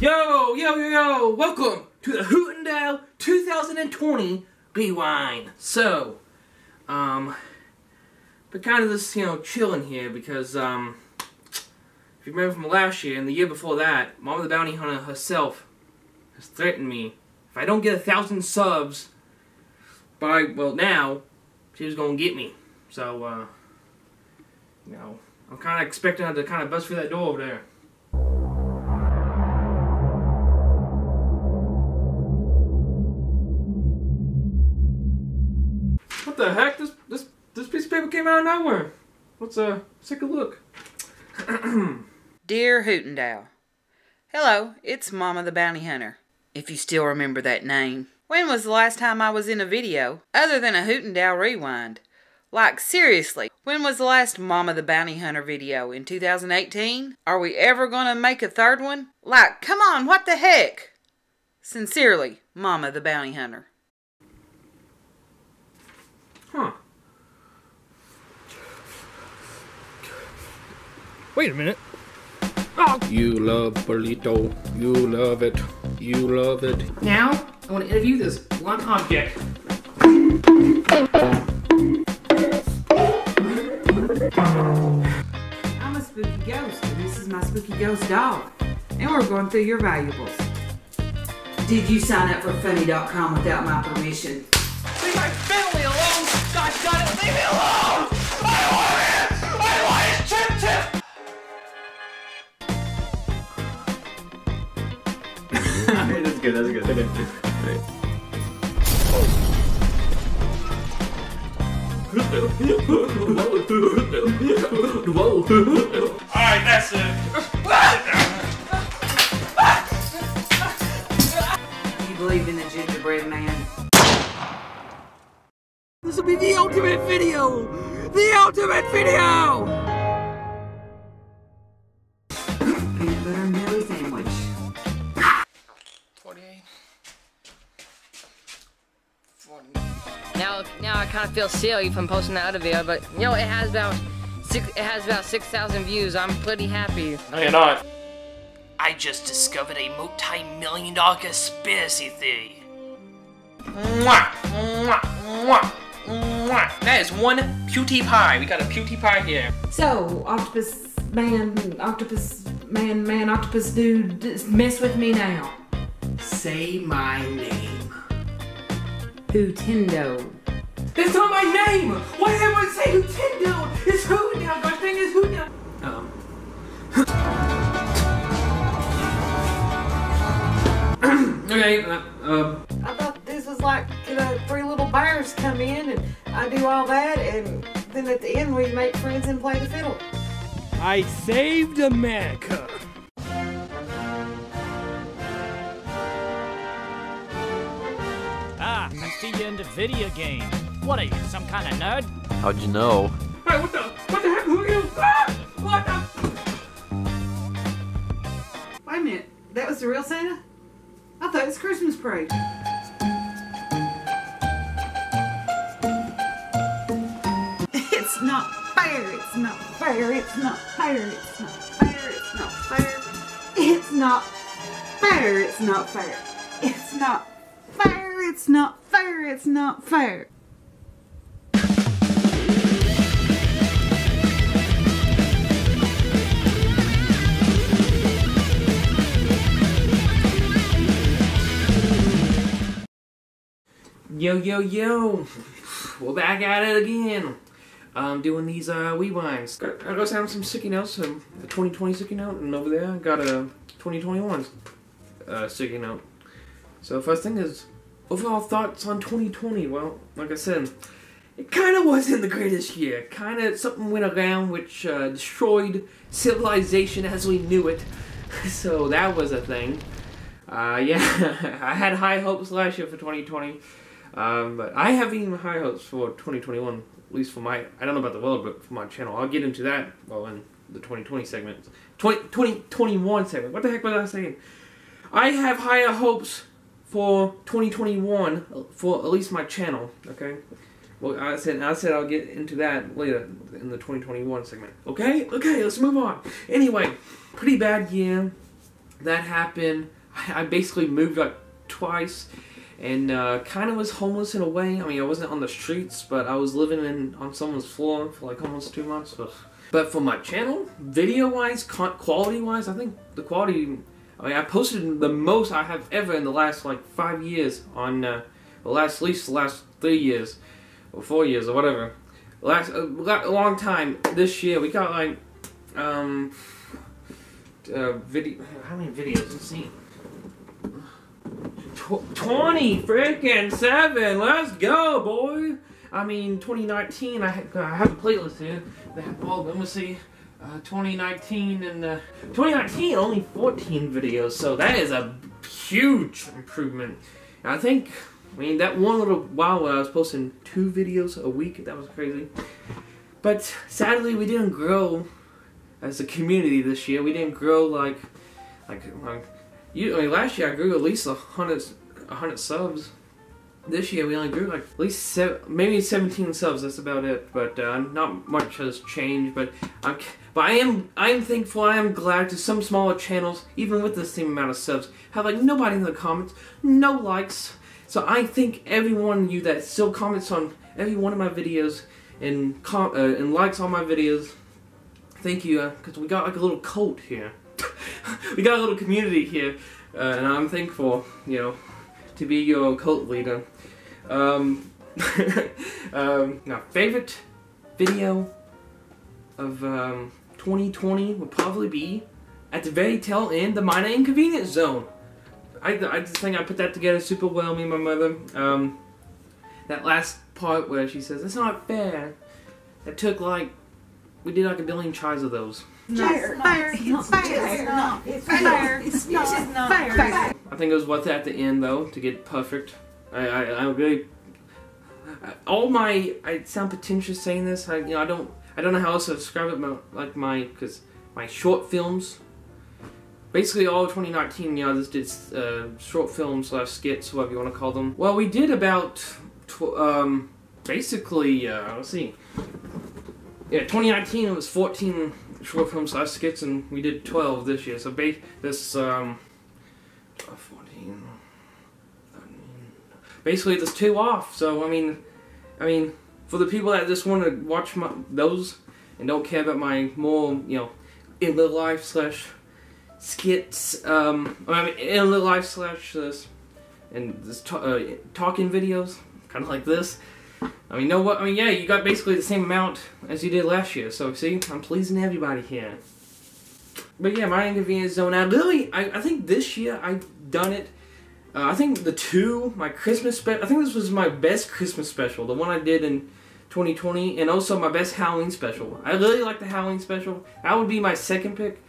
Yo! Welcome to the Hootendow 2020 Rewind. So, but kind of just, chilling here because, if you remember from last year and the year before that, Mama the Bounty Hunter herself has threatened me. If I don't get 1,000 subs by, well, now, she's gonna get me. So, I'm kind of expecting her to kind of bust through that door over there. What the heck? This piece of paper came out of nowhere. Let's take a look. Dear Hootendow, hello, it's Mama the Bounty Hunter, if you still remember that name. When was the last time I was in a video, other than a Hootendow Rewind? Like, seriously, when was the last Mama the Bounty Hunter video? In 2018? Are we ever gonna make a third one? Like, come on, what the heck? Sincerely, Mama the Bounty Hunter. Huh. Wait a minute. Oh. You love burrito. You love it. You love it. Now, I want to interview this blunt object. I'm a spooky ghost, and this is my spooky ghost dog. And we're going through your valuables. Did you sign up for funny.com without my permission? Leave my family alone! Gosh darn it, leave me alone! I want it! I want it! Chip! That's good, that's good. Alright, that's it. Do you believe in the gingerbread man? This will be the ultimate video! The ultimate video! Peanut butter and jelly sandwich. 48. 40. Now I kind of feel silly from posting that other video, but it has about 6,000 views. I'm pretty happy. No, you're not. I just discovered a multi-million-dollar conspiracy theory. Mwah! Mwah! Mwah! Mwah! That is one pewty pie. We got a pewty pie here. So, octopus dude, mess with me now. Say my name. Hootendow. That's not my name! Why did everyone say Hootendow? It's Hootendow. My thing is Hootendow. Okay, I thought this was like three little bears come in and I do all that, and then at the end we make friends and play the fiddle. I saved America. Ah, I see you into video game. What are you, some kind of nerd? How'd you know? Hey, what the heck? Who are you? Ah! What the? Wait a minute, that was the real Santa? I thought it was Christmas parade. It's not fair, it's not fair, it's not fair, it's not fair, it's not fair. It's not fair, it's not fair. It's not fair, it's not fair, it's not fair. Yo, we're back at it again. Doing these rewinds. I got some sticky notes, the 2020 sticky note, and over there I got a 2021 sticky note. So first thing is, overall thoughts on 2020. Well, like I said, it kind of wasn't the greatest year. Kind of something went around which destroyed civilization as we knew it. So that was a thing. Yeah, I had high hopes last year for 2020. But I have even high hopes for 2021, at least for my, I don't know about the world, but for my channel. I'll get into that, well, in the 2020 segment. 2021 segment. What the heck was I saying? I have higher hopes for 2021, for at least my channel, okay? Well, I said I'll get into that later in the 2021 segment. Okay, let's move on. Anyway, pretty bad year. that happened. I basically moved like twice, and kind of was homeless in a way. I mean, I wasn't on the streets, but I was living on someone's floor for like almost 2 months. But for my channel, video-wise, quality-wise, I think the quality. I mean, I posted the most I have ever in the last like 5 years on at least the last 3 years or 4 years or whatever. A long time. This year we got like video. How many videos? Let's see. 20 freaking 7. Let's go, boy. I mean, 2019. I have a playlist here. They have all of them. Let's see. 2019 and 2019 only 14 videos. So that is a huge improvement. And I think. I mean, that one little while where I was posting 2 videos a week, that was crazy. But sadly, we didn't grow as a community this year. We didn't grow like I mean, last year I grew at least 100 subs. This year we only grew like at least maybe 17 subs. That's about it. But not much has changed. But I am thankful. I am glad to some smaller channels, even with the same amount of subs, have like nobody in the comments, no likes. So I thank every one of you that still comments on every one of my videos and likes all my videos. Thank you, because we got like a little cult here. We got a little community here, and I'm thankful, you know, to be your cult leader. Now, favorite video of 2020 would probably be at the very tail end, the minor inconvenience zone. I just think I put that together super well, me and my mother. That last part where she says, "It's not fair." That took like, we did like a billion tries of those. Fire! Fire! It's fire! It's fire! It's not fire! I think it was worth it at the end though, to get perfect. I really, I sound pretentious saying this. I don't know how else to describe it. Because my short films. Basically all of 2019, you know, I just did short films / skits, whatever you want to call them. Well, we did about, basically, let's see. Yeah, 2019 it was 14 short films / skits, and we did 12 this year. So this, 14, basically there's 2 off. So I mean, for the people that just want to watch those and don't care about my more, you know, in real life / skits, I mean, in real life / this, and this talking videos, kind of like this. I mean, know what? I mean, yeah, you got basically the same amount as you did last year. So see, I'm pleasing everybody here. But yeah, my inconvenience zone. I think this year I've done it. I think my Christmas special. I think this was my best Christmas special, the one I did in 2020, and also my best Halloween special. I really like the Halloween special. That would be my second pick.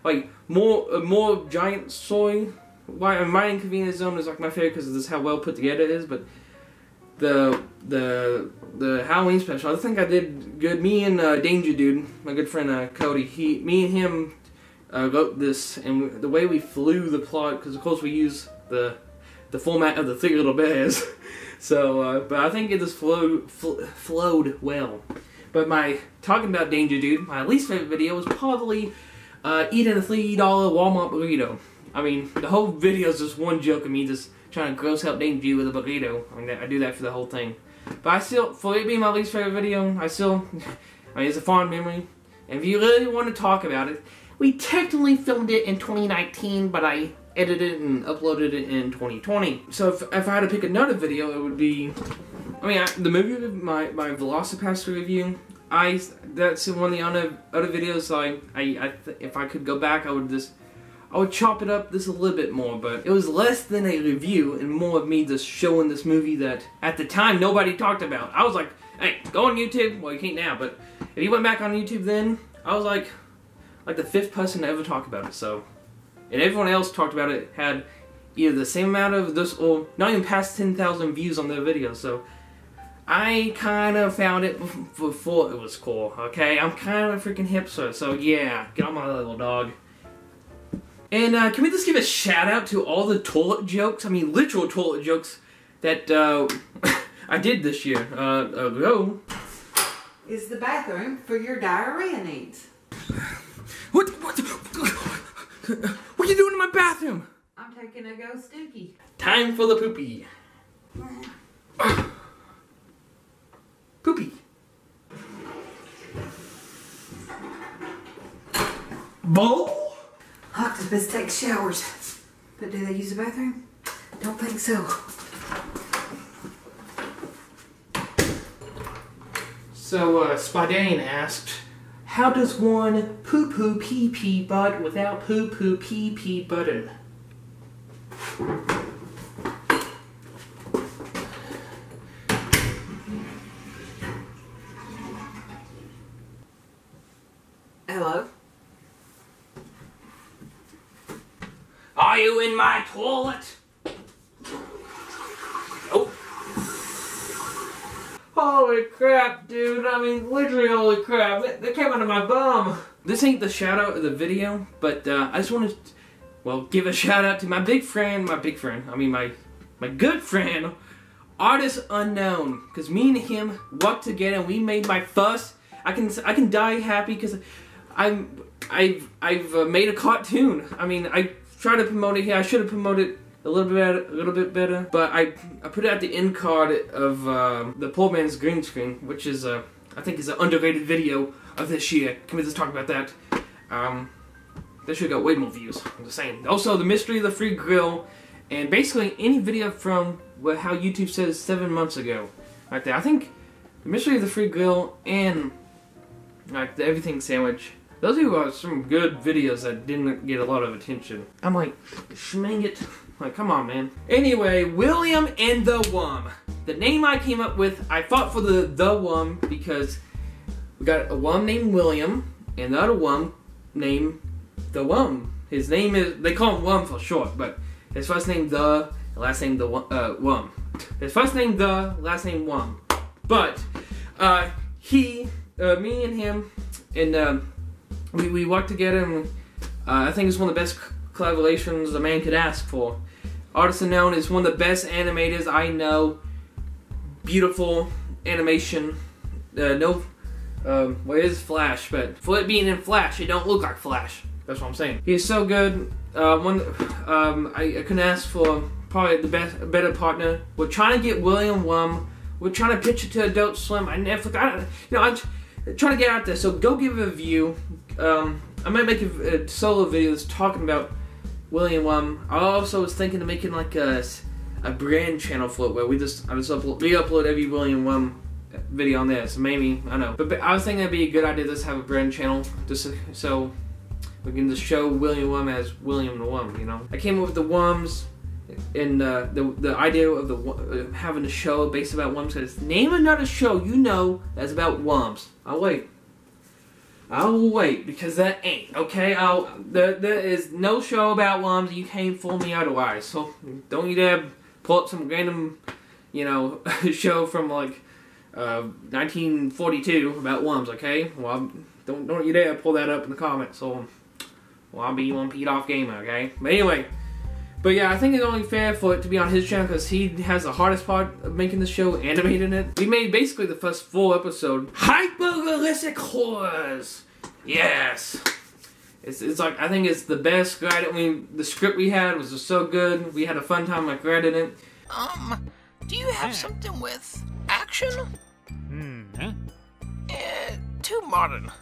Like more giant soy. My inconvenience zone is like my favorite because of this how well put together it is. But the Halloween special, I think I did good. Me and Danger Dude, my good friend Cody, me and him wrote this, and the way we flew the plot, because of course we use the format of the 3 Little Bears. So, but I think it just flowed well. But talking about Danger Dude, my least favorite video was probably eating a $3 Walmart burrito. I mean, the whole video is just one joke of me just trying to gross out Danger Dude with a burrito. I mean, I do that for the whole thing. But for it being my least favorite video, I mean, it's a fond memory. And if you really want to talk about it, we technically filmed it in 2019, but I edited and uploaded it in 2020. So if I had to pick another video, it would be, I mean, the movie, my Velocipaster review. That's one of the other videos. If I could go back, I would chop it up just a little bit more. But it was less than a review and more of me just showing this movie that at the time nobody talked about. I was like, hey, go on YouTube. Well, you can't now, but if you went back on YouTube then, I was like the 5th person to ever talk about it. So, and everyone else talked about it had either the same amount of this or not even past 10,000 views on their videos. So I kind of found it before it was cool, okay? I'm kind of a freaking hipster, so yeah, get on my level, dog. And can we just give a shout out to all the toilet jokes, I mean literal toilet jokes, that I did this year. Go. Is the bathroom for your diarrhea needs? What? What are you doing in my bathroom? I'm taking a go stookie. Time for the poopy. Poopy. Bowl? Octopus takes showers. But do they use the bathroom? Don't think so. So, Spadane asked, how does one poo-poo pee-pee butt without poo-poo pee-pee button? Hello? Are you in my toilet? Oh. Holy crap, dude. I mean, literally holy crap. That came out of my bum. This ain't the shout out of the video, but I just want to, well, give a shout out to my good friend, my good friend, Artist Unknown. Because me and him worked together and we made my first, I can die happy because I've made a cartoon. I mean, I tried to promote it here. I should have promoted it a little bit better, but I put it at the end card of the Poor Man's Green Screen, which is I think is an underrated video of this year. Can we just talk about that? That should have got way more views. I'm just saying. Also, the Mystery of the Free Grill, and basically any video from how YouTube says 7 months ago, right there. I think the Mystery of the Free Grill and like the Everything Sandwich. Those are some good videos that didn't get a lot of attention. I'm like, schmang it. Like, come on, man. Anyway, William and the Wum. The name I came up with, I fought for the Wum because we got a Wum named William and the other Wum named the Wum. His name is, they call him Wum for short, but his first name the last name the Wum. His first name the, last name Wum. But, me and him, and we worked together, and I think it's one of the best collaborations a man could ask for. Artist Unknown is one of the best animators I know. Beautiful animation. Well, it is Flash, but for it being in Flash, it don't look like Flash. That's what I'm saying. He's so good. I couldn't ask for probably a better partner. We're trying to get William Wum. We're trying to pitch it to Adult Swim. I'm trying to get out there. So go give it a view. I might make a solo video that's talking about William Wum. I also was thinking of making like a brand channel for it where we upload every William Wum video on there. So maybe, I don't know. But I was thinking it'd be a good idea to just have a brand channel just so we can just show William Wum as William the Wum, you know? I came up with the Wums and the idea of having a show based about Wums. Because name another show you know that's about Wums. I'll wait. I will wait, because that ain't, okay? There is no show about Wums, you can't fool me otherwise. So, don't you dare pull up some random, you know, show from, like, 1942 about Wums, okay? Well, don't you dare pull that up in the comments, so, well, I'll be one peed off gamer, okay? But anyway, yeah, I think it's only fair for it to be on his channel, because he has the hardest part of making the show, animating it. We made basically the first full episode. Hyper-realistic horrors! Yes! It's like, I think it's the best guide. I mean, the script we had was just so good. We had a fun time like writing it. Do you have something with action? Too modern.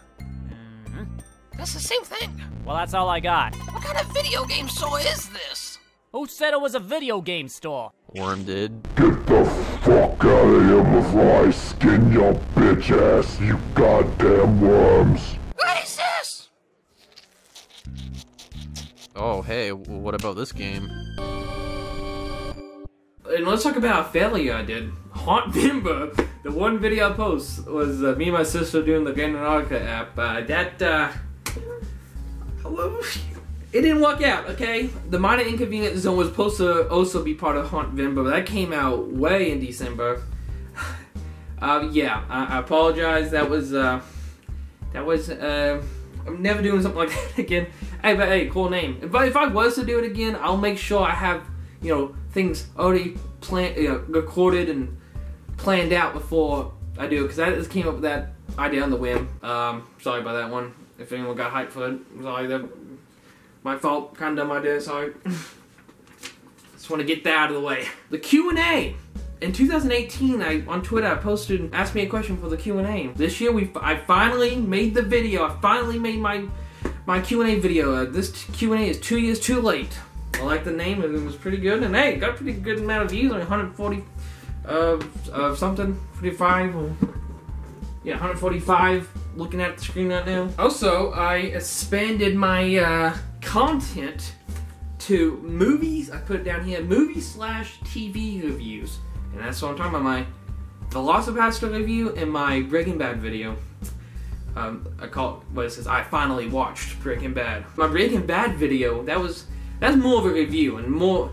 That's the same thing. Well, that's all I got. What kind of video game store is this? Who said it was a video game store? Worm did. Get the fuck out of here before I skin your bitch ass, you goddamn worms. What is this? Oh, hey, what about this game? And let's talk about a failure I did. Haunt Bimba. The one video I post was me and my sister doing the Grand Nautica app. It didn't work out, okay? The Minor Inconvenience Zone was supposed to also be part of Haunt Bimba, but that came out way in December. Yeah, I apologize. I'm never doing something like that again. Hey, cool name. But if I was to do it again, I'll make sure I have, you know, things already recorded and planned out before I do it. Because I just came up with that idea on the whim. Sorry about that one. If anyone got hyped for it, sorry. My fault, kind of dumb idea, sorry. Just want to get that out of the way. The Q&A. In 2018, on Twitter, I posted, asked me a question for the Q&A. This year, I finally made the video. I finally made my Q&A video. This Q&A is 2 years too late. I like the name, and it was pretty good. And hey, got a pretty good amount of views, like 140 something, 45. Yeah, 145. Looking at the screen right now. Also, I expanded my content to movies. I put it down here, movie/TV reviews. And that's what I'm talking about, my Velocipaster review and my Breaking Bad video. I call it, what it says, I finally watched Breaking Bad. My Breaking Bad video, that's more of a review and more,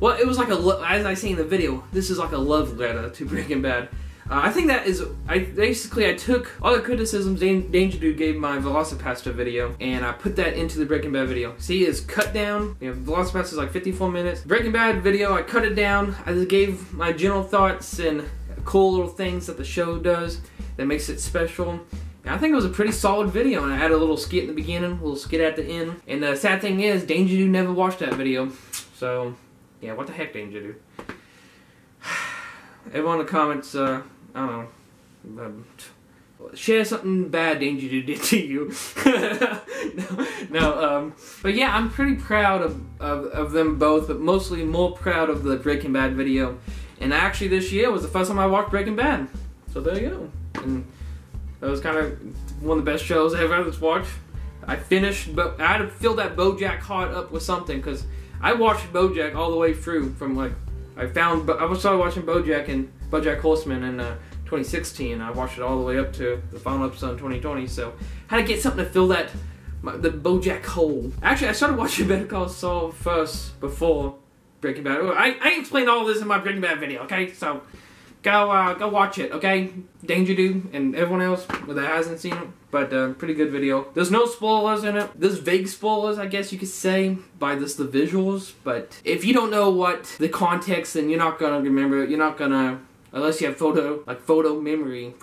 well, it was like as I say in the video, this is like a love letter to Breaking Bad. I think that is, I took all the criticisms Danger Dude gave my Velocipaster video, and I put that into the Breaking Bad video. See, it's cut down. You know, Velocipaster is like 54 minutes. Breaking Bad video, I cut it down. I just gave my general thoughts and cool little things that the show does that makes it special. And I think it was a pretty solid video, and I had a little skit in the beginning, a little skit at the end. And the sad thing is, Danger Dude never watched that video. So, yeah, what the heck, Danger Dude? Everyone in the comments, I don't know, share something bad Danger Dude did to you. But yeah, I'm pretty proud of them both, but mostly more proud of the Breaking Bad video. And actually this year was the first time I watched Breaking Bad. So there you go. And that was kind of one of the best shows I ever watched. I finished, but I had to fill that BoJack heart up with something, because I watched BoJack all the way through from like, I started watching BoJack and BoJack Horseman in 2016. I watched it all the way up to the final episode in 2020. So I had to get something to fill the BoJack hole. Actually, I started watching Better Call Saul first before Breaking Bad. I explained all this in my Breaking Bad video. Okay, so go watch it. Okay, Danger Dude and everyone else that hasn't seen it. But pretty good video. There's no spoilers in it. There's vague spoilers, I guess you could say, by just the visuals. But if you don't know what the context, then you're not gonna remember it. You're not gonna, unless you have photo memory,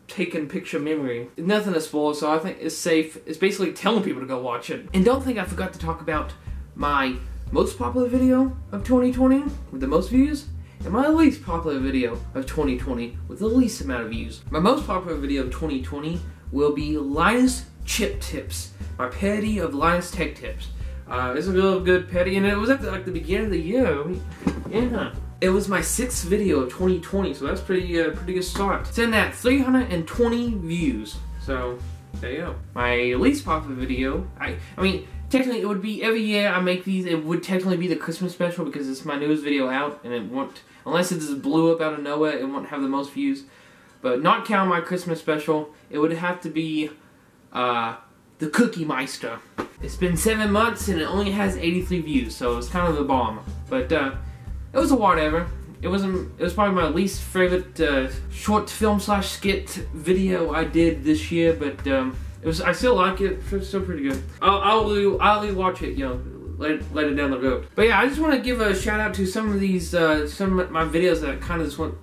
taken picture memory. Nothing to spoil, so I think it's safe. It's basically telling people to go watch it. And don't think I forgot to talk about my most popular video of 2020 with the most views, and my least popular video of 2020 with the least amount of views. My most popular video of 2020 will be Linus Chip Tips, my parody of Linus Tech Tips. It's a real good parody, and it was at the beginning of the year. Yeah. It was my 6th video of 2020, so that's pretty good start. It's in at 320 views, so there you go. My least popular video, I mean, technically it would be every year I make these, it would technically be the Christmas special because it's my newest video out, and it won't, unless it just blew up out of nowhere, it won't have the most views. But not counting my Christmas special, it would have to be the Cookie Meister. It's been 7 months and it only has 83 views, so it's kind of a bomb. But it was a whatever. It was probably my least favorite short film / skit video I did this year, but I still like it. It's still pretty good. I'll rewatch it, you know, let it down the road. But yeah, I just want to give a shout out to some of these some of my videos that kind of just went.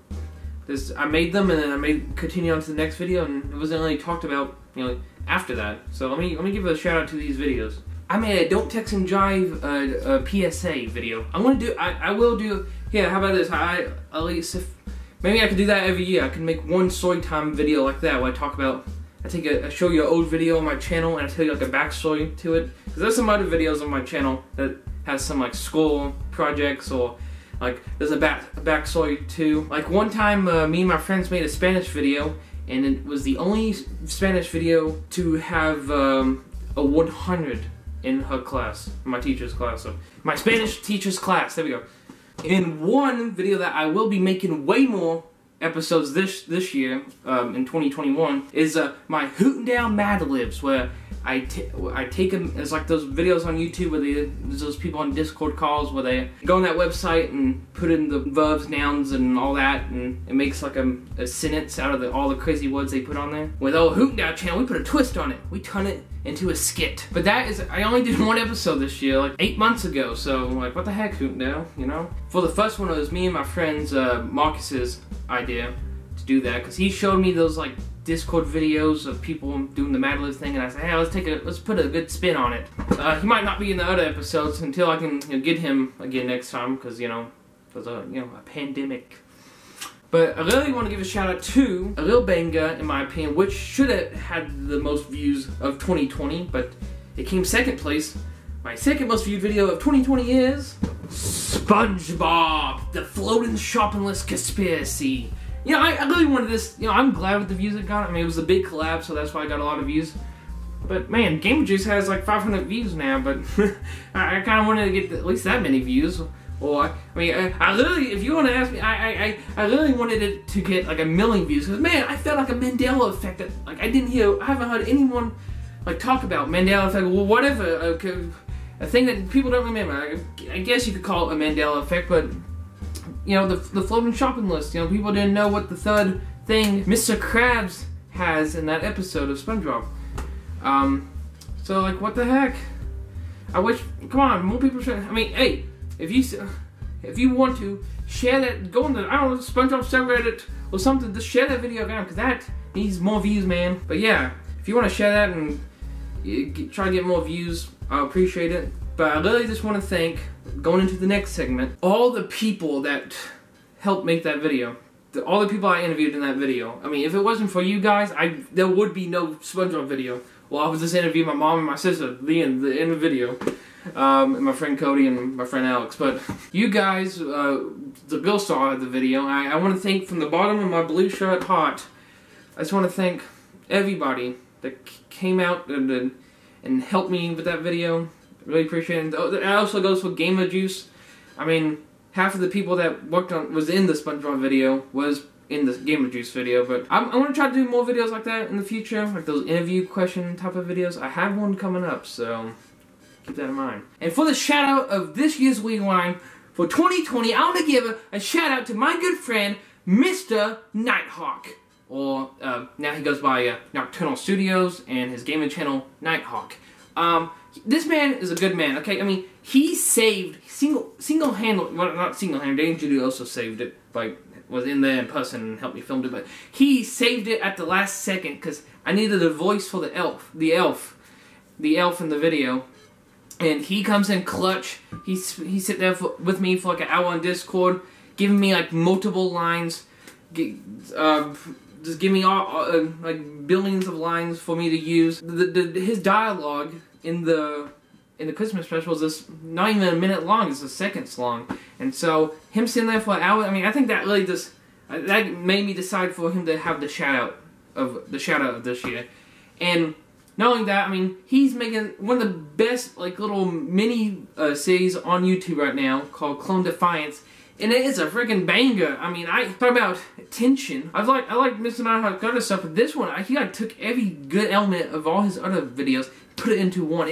I made them and then I may continue on to the next video, and it wasn't really talked about, you know, after that. So let me give a shout out to these videos. I made a Don't Text and Jive PSA video. I will do. Yeah, how about this? At least if maybe I could do that every year. I can make one story time video like that where I talk about. I show you an old video on my channel and I tell you like a backstory to it. Because there's some other videos on my channel that has some like school projects, or like there's a backstory too. Like one time, me and my friends made a Spanish video, and it was the only Spanish video to have a 100 in her class, my teacher's class. So my Spanish teacher's class. There we go. In one video that I will be making way more episodes this year, in 2021, is my Hootendow Mad Libs, where I take them as like those videos on YouTube where there's those people on Discord calls where they go on that website and put in the verbs, nouns, and all that, and it makes like a sentence out of all the crazy words they put on there. With our Hootendow channel, we put a twist on it. We turn it into a skit. But I only did one episode this year, like 8 months ago, so like what the heck, Hootendow, you know? For the first one, it was me and my friend's Marcus's idea to do that, because he showed me those like Discord videos of people doing the Mad Libs thing, and I said, hey, let's put a good spin on it. He might not be in the other episodes until I can get him again next time, because there's a pandemic. But I really want to give a shout out to a little banger, in my opinion, which should have had the most views of 2020, but it came second place. My second most viewed video of 2020 is SpongeBob, the Floating Shopping List Conspiracy. I really wanted this. I'm glad with the views it got. I mean, it was a big collab, so that's why I got a lot of views. But man, Game Juice has like 500 views now, but I kind of wanted to get at least that many views. Or, I literally, if you want to ask me, I really wanted it to get like 1 million views. Because, man, I felt like a Mandela effect that, like, I haven't heard anyone, like, talk about Mandela effect, or whatever, a thing that people don't remember. I guess you could call it a Mandela effect, but, the floating shopping list, people didn't know what the third thing Mr. Krabs has in that episode of SpongeBob. So, like, what the heck? I wish, come on, more people should, hey, if you want to, share that, go on the, SpongeBob subreddit or something, just share that video around, because that needs more views, man. But yeah, if you want to share that and try to get more views, I appreciate it. But I really just want to thank, going into the next segment, all the people that helped make that video. All the people I interviewed in that video. If it wasn't for you guys, there would be no SpongeBob video. Well, I was just interviewing my mom and my sister in the video. And my friend Cody and my friend Alex. But you guys, the real star of the video, I want to thank from the bottom of my blue shirt heart. I just want to thank everybody that came out and helped me with that video. Really appreciate it. It also goes for Gamer Juice. Half of the people that was in the SpongeBob video was in the Gamer Juice video, but I want to try to do more videos like that in the future, like those interview question type of videos. I have one coming up, so keep that in mind. And for the shout out of this year's Rewind for 2020, I want to give a shout out to my good friend, Mr. Nighthawk. Or, now he goes by Nocturnal Studios and his gaming channel, Nighthawk. This man is a good man, okay? He saved, single-handedly, well, not single-handedly, Dane Judy also saved it, like, was in there in person and helped me film it, but he saved it at the last second, because I needed a voice for the elf in the video. And he comes in clutch. He sit there with me for like an hour on Discord, giving me like multiple lines, just give me all like billions of lines for me to use. His dialogue in the Christmas special is just not even a minute long; it's seconds long. And so him sitting there for an hour, I think that really just that made me decide for him to have the shout out of this year. And not only that, he's making one of the best, like, little mini series on YouTube right now called Clone Defiance, and it is a freaking banger. I talk about tension. I like Mr. Nighthawk's other stuff, but this one, he took every good element of all his other videos, put it into one.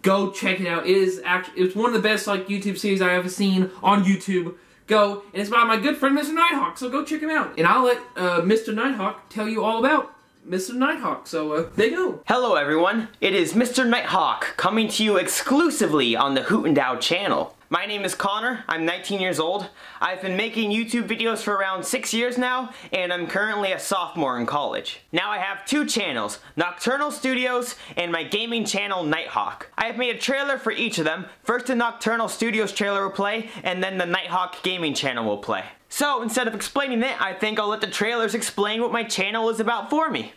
Go check it out. It's one of the best, like, YouTube series I've ever seen on YouTube. Go, and it's by my good friend Mr. Nighthawk, so go check him out. And I'll let Mr. Nighthawk tell you all about Mr. Nighthawk, so there you go. Hello everyone, it is Mr. Nighthawk coming to you exclusively on the Hootendow channel. My name is Connor, I'm 19 years old. I've been making YouTube videos for around 6 years now, and I'm currently a sophomore in college. Now I have 2 channels, Nocturnal Studios and my gaming channel Nighthawk. I have made a trailer for each of them. First the Nocturnal Studios trailer will play, and then the Nighthawk gaming channel will play. So instead of explaining it, I think I'll let the trailers explain what my channel is about for me.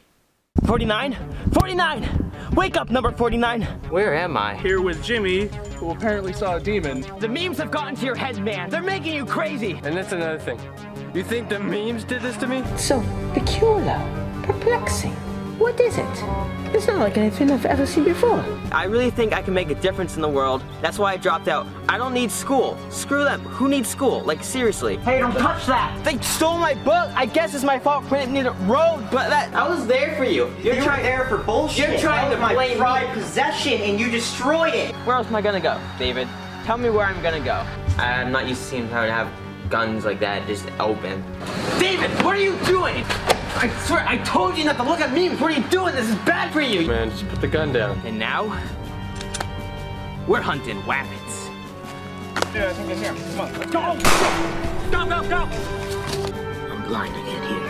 49? 49! Wake up, number 49! Where am I? Here with Jimmy, who apparently saw a demon. The memes have gotten to your head, man. They're making you crazy. And that's another thing. You think the memes did this to me? So peculiar, perplexing. What is it? It's not like anything I've ever seen before. I really think I can make a difference in the world. That's why I dropped out. I don't need school. Screw them. Who needs school? Like, seriously. Hey, don't touch that! They stole my book! I guess it's my fault for it near the road, but that... I was there for you. You're trying there for bullshit. You're trying to blame my possession and you destroyed it. Where else am I gonna go, David? Tell me where I'm gonna go. I'm not used to seeing how to have guns like that just open. David, what are you doing? I swear, I told you not to look at memes. What are you doing? This is bad for you. Man, just put the gun down. And now, we're hunting wabbits. Yeah, I think it's here. Come on, let's go! Go, go, go! I'm blind, I can't hear.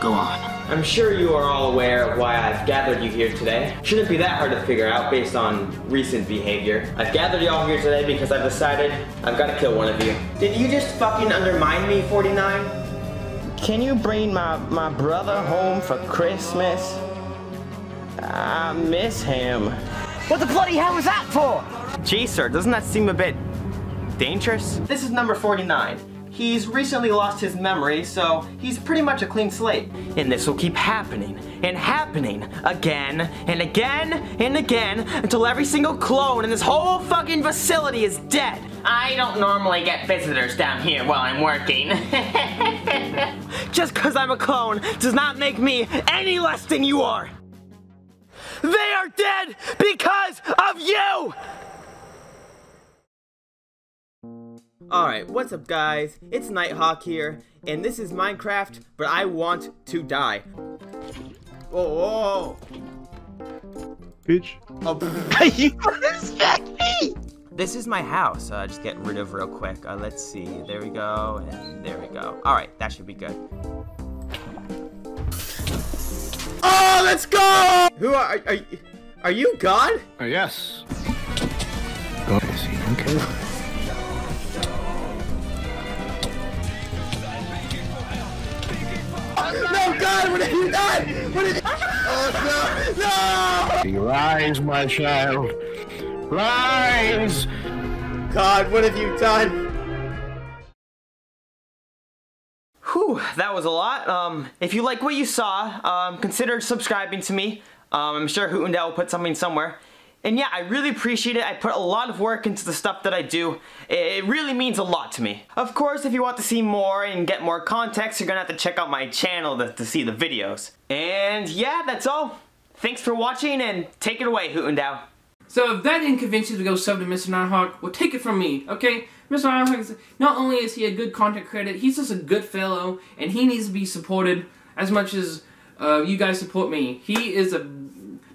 Go on. I'm sure you are all aware of why I've gathered you here today. Shouldn't be that hard to figure out based on recent behavior. I've gathered you all here today because I've decided I've got to kill one of you. Did you just fucking undermine me, 49? Can you bring my brother home for Christmas? I miss him. What the bloody hell was that for? Gee, sir, doesn't that seem a bit dangerous? This is number 49. He's recently lost his memory, so he's pretty much a clean slate. And this will keep happening and happening again and again and again until every single clone in this whole fucking facility is dead. I don't normally get visitors down here while I'm working. Just because I'm a clone does not make me any less than you are. They are dead because of you! Alright, what's up guys? It's Nighthawk here, and this is Minecraft, but I want to die. Whoa, whoa. Bitch. Oh, you respect me! This is my house, just get rid of real quick. Let's see, there we go, and there we go. Alright, that should be good. Oh, let's go! Who are you God? Yes. God is he, okay. No, God, what have you done? What have you... Oh, no, no! Rise, my child. Rise! God, what have you done? Whew, that was a lot. If you like what you saw, consider subscribing to me. I'm sure Hootendow will put something somewhere. And yeah, I really appreciate it. I put a lot of work into the stuff that I do. It really means a lot to me. Of course, if you want to see more and get more context, you're gonna have to check out my channel to see the videos. And yeah, that's all. Thanks for watching, and take it away, Hootendow. So if that didn't convince you to go sub to Mr. Nighthawk, well, take it from me, okay? Mr. Nighthawk, not only is he a good content creator, he's just a good fellow, and he needs to be supported as much as you guys support me. He is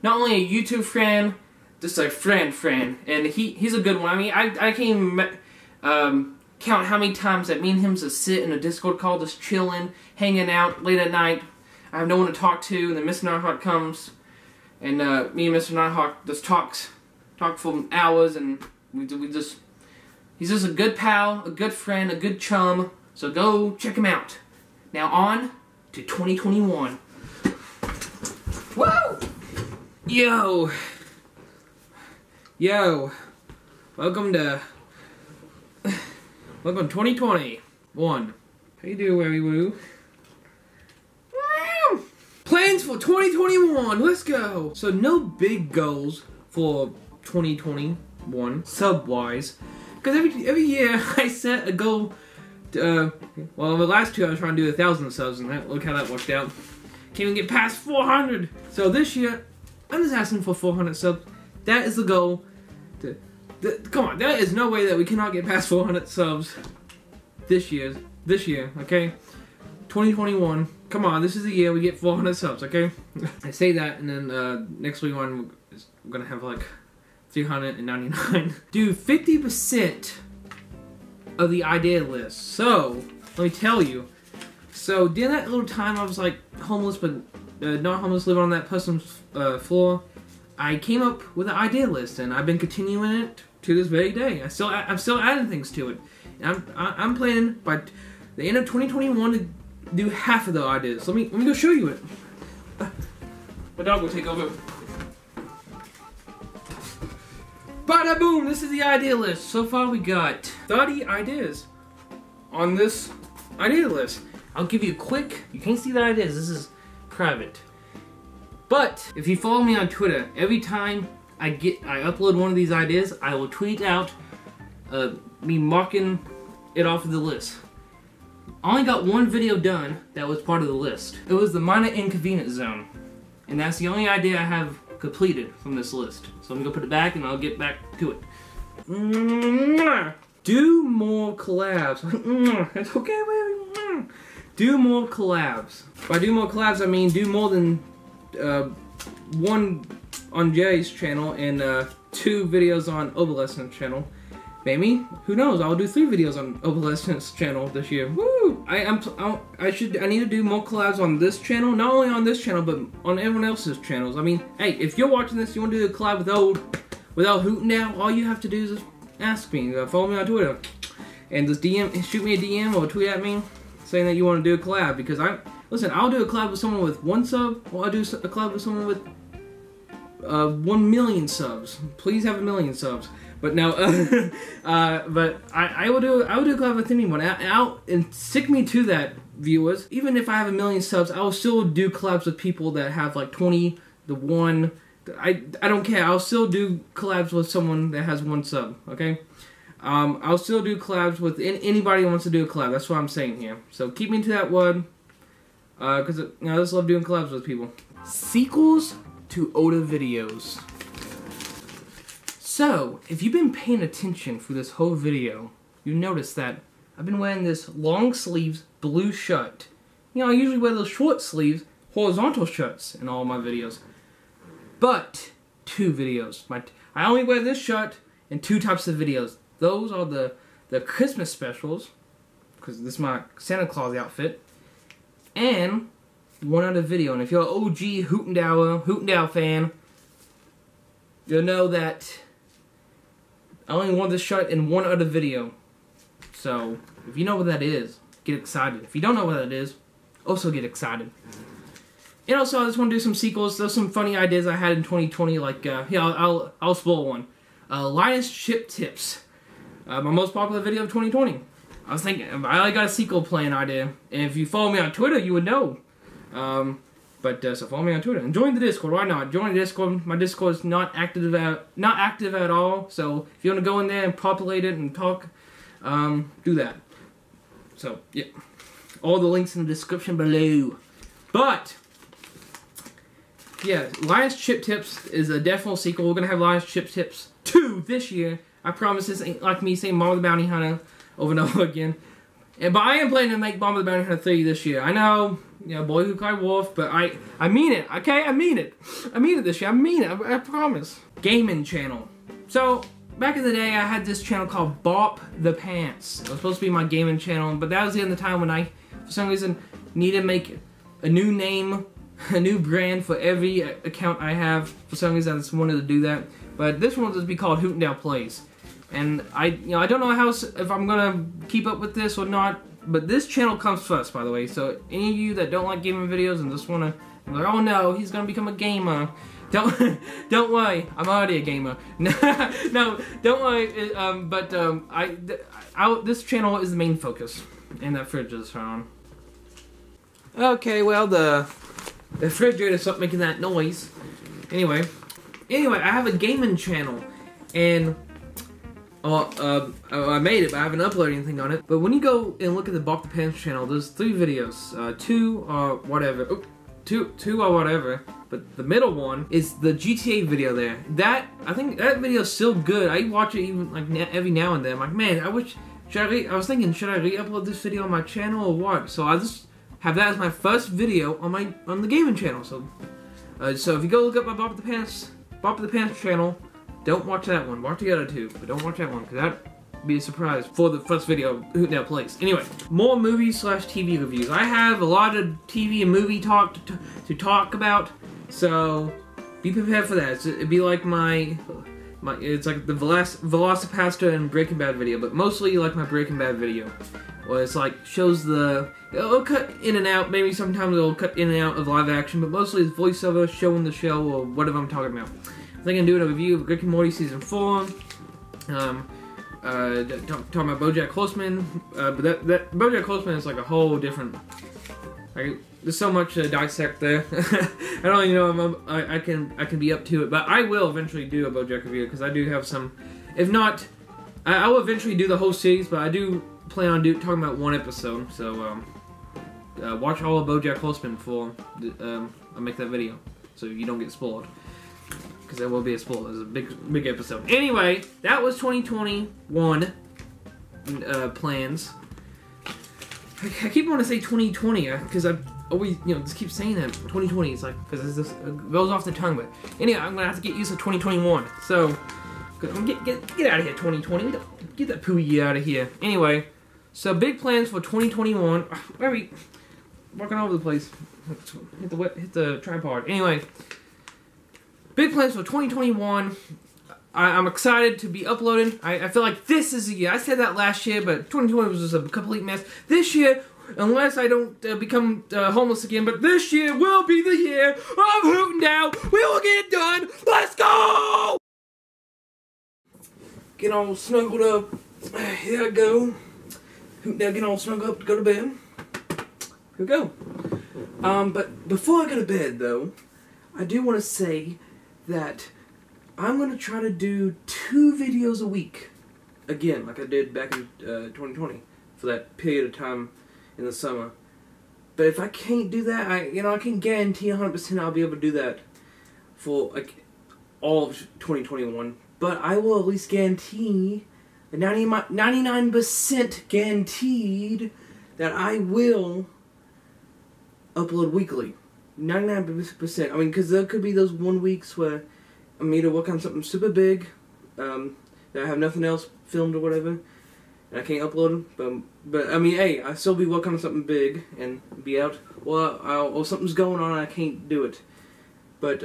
not only a YouTube friend, just a friend, and he's a good one. I mean, I can't even count how many times that me and him just sit in a Discord call, just chilling, hanging out late at night. I have no one to talk to, and then Mr. Nighthawk comes, and me and Mr. Nighthawk just talk for hours, and he's just a good pal, a good friend, a good chum. So go check him out. Now on to 2021. Whoa! Yo, welcome to 2021. How you doing, Wary Woo? Plans for 2021, let's go! So no big goals for 2021, sub-wise. Because every year I set a goal to, well, the last two I was trying to do 1,000 subs, and look how that worked out. Can't even get past 400! So this year, I'm just asking for 400 subs. That is the goal. Come on, there is no way that we cannot get past 400 subs this year, okay? 2021, come on, this is the year we get 400 subs, okay? I say that, and then next week we're gonna have like 399. Do 50% of the idea list. So, let me tell you. So, during that little time I was like homeless, but not homeless, living on that person's floor, I came up with an idea list, and I've been continuing it to this very day. I'm still adding things to it. And I'm planning by the end of 2021 to do half of the ideas. Let me go show you it. My dog will take over. Bada boom! This is the idea list. So far we got 30 ideas on this idea list. I'll give you a quick. You can't see the ideas. This is private. But if you follow me on Twitter, every time I upload one of these ideas, I will tweet out me marking it off of the list. I only got one video done that was part of the list. It was the minor inconvenience zone, and that's the only idea I have completed from this list. So I'm gonna put it back, and I'll get back to it. Do more collabs. It's okay, baby. Do more collabs. By do more collabs, I mean do more than one on Jerry's channel and 2 videos on Obelescent's channel. maybe, who knows, I'll do 3 videos on Obsolescence channel this year. Woo! I need to do more collabs on this channel, not only on this channel, but on everyone else's channels. I mean, hey, if you're watching this, you want to do a collab with Hootendow, all you have to do is just ask me, follow me on Twitter, and just shoot me a DM or tweet at me saying that you want to do a collab, because listen, I'll do a collab with someone with 1 sub, or I'll do a collab with someone with 1 million subs. Please have 1 million subs. But no, but I will do a collab with anyone. And stick me to that, viewers. Even if I have 1 million subs, I will still do collabs with people that have like 20, the 1. I don't care. I'll still do collabs with someone that has 1 sub. Okay. I'll still do collabs with anybody who wants to do a collab. That's what I'm saying here. So keep me to that word. Because I just love doing collabs with people. Sequels to older videos. So, if you've been paying attention through this whole video, you notice that I've been wearing this long sleeves blue shirt. You know, I usually wear those short sleeves, horizontal shirts in all my videos. But, 2 videos. I only wear this shirt in 2 types of videos. Those are the Christmas specials, because this is my Santa Claus outfit, and 1 other video. And if you're an OG Hootendow fan, you'll know that I only wore this shirt in 1 other video. So, if you know what that is, get excited. If you don't know what that is, also get excited. And also, I just want to do some sequels. There's some funny ideas I had in 2020, like, I'll spoil one. Linus Chip Tips. My most popular video of 2020. I was thinking, I got a sequel plan idea. And if you follow me on Twitter, you would know. So follow me on Twitter and join the Discord. Why not? Join the Discord. My Discord is not active at all. So if you want to go in there and populate it and talk, do that. So yeah, all the links in the description below. But yeah, Linus Chip Tips is a definite sequel. We're gonna have Linus Chip Tips 2 this year. I promise this ain't like me saying Mom of the Bounty Hunter over and over again. But I am planning to make Mom of the Bounty Hunter 3 this year. I know. Yeah, Boy Who Cried Wolf, but I mean it, okay? I mean it. I mean it this year. I mean it. I promise. Gaming channel. So, back in the day, I had this channel called Bop the Pants. It was supposed to be my gaming channel, but that was the end of the time when I, for some reason, needed to make a new name, a new brand for every account I have. For some reason, I just wanted to do that. But this one will just be called Hootendow Plays. And I don't know if I'm gonna keep up with this or not. But this channel comes first, by the way, so any of you that don't like gaming videos and just wanna, like, oh no, he's gonna become a gamer, don't worry, I'm already a gamer. No, don't worry, this channel is the main focus, and that fridge is on. Okay, well, the refrigerator stopped making that noise. Anyway, I have a gaming channel, and I made it, but I haven't uploaded anything on it. But when you go and look at the Bop the Pants channel, there's 3 videos. 2 or whatever. Oh, two or whatever. But the middle one is the GTA video there. I think that video is still good. I watch it even like every now and then. I'm like, man, I was thinking, should I re-upload this video on my channel or what? So I just have that as my first video on the gaming channel. So if you go look up my Bop the Pants channel. Don't watch that one. Watch the other 2, but don't watch that one, because that'd be a surprise for the first video Hootendow Plays. Anyway, more movie/TV reviews. I have a lot of TV and movie talk to talk about, so be prepared for that. It'd be like it's like the Velocipastor and Breaking Bad video, but mostly like my Breaking Bad video, where it's like shows it'll cut in and out. Maybe sometimes it'll cut in and out of live action, but mostly it's voiceover showing the show or whatever I'm talking about. I think I'm doing a review of Rick and Morty Season 4, talking about BoJack Horseman, but that BoJack Horseman is like a whole different, there's so much to dissect there. I don't even know if I can be up to it, but I will eventually do a BoJack review, because I do have some, if not, I will eventually do the whole series, but I do plan on talking about 1 episode, so watch all of BoJack Horseman before I make that video, so you don't get spoiled. Because there will be a spoiler. It's a big episode. Anyway, that was 2021 plans. I keep wanting to say 2020 because I always, just keep saying that 2020. It's like, because it goes off the tongue. But anyway, I'm gonna have to get used to 2021. So Get out of here, 2020. Get that pooey out of here. Anyway, so big plans for 2021. Where are we? Walking all over the place. Hit the tripod. Anyway, big plans for 2021. I'm excited to be uploading. I feel like this is the year. I said that last year, but 2020 was just a complete mess. This year, unless I don't become homeless again, but this year will be the year of Hootendow. We will get it done. Let's go! Get all snuggled up. Here I go. Hootendow, get all snuggled up to go to bed. Here we go. But before I go to bed, though, I do want to say that I'm going to try to do 2 videos a week. Again, like I did back in 2020 for that period of time in the summer. But if I can't do that, I can guarantee 100% I'll be able to do that for like all of 2021. But I will at least guarantee, 99% guaranteed, that I will upload weekly. 99%. I mean, because there could be those 1 weeks where I'm either working on something super big, that I have nothing else filmed or whatever, and I can't upload them. But I mean, hey, I still be working on something big and be out. Or something's going on and I can't do it. But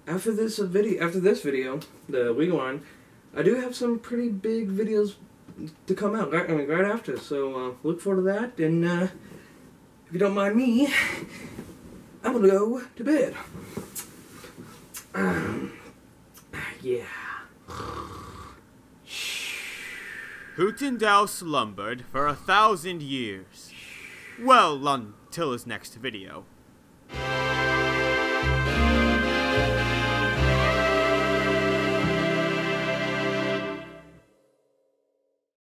after this video, the Rewind, I do have some pretty big videos to come out. Right after. So look forward to that. And if you don't mind me, I'm gonna go to bed. Yeah. Hootendow slumbered for 1,000 years. Well, until his next video.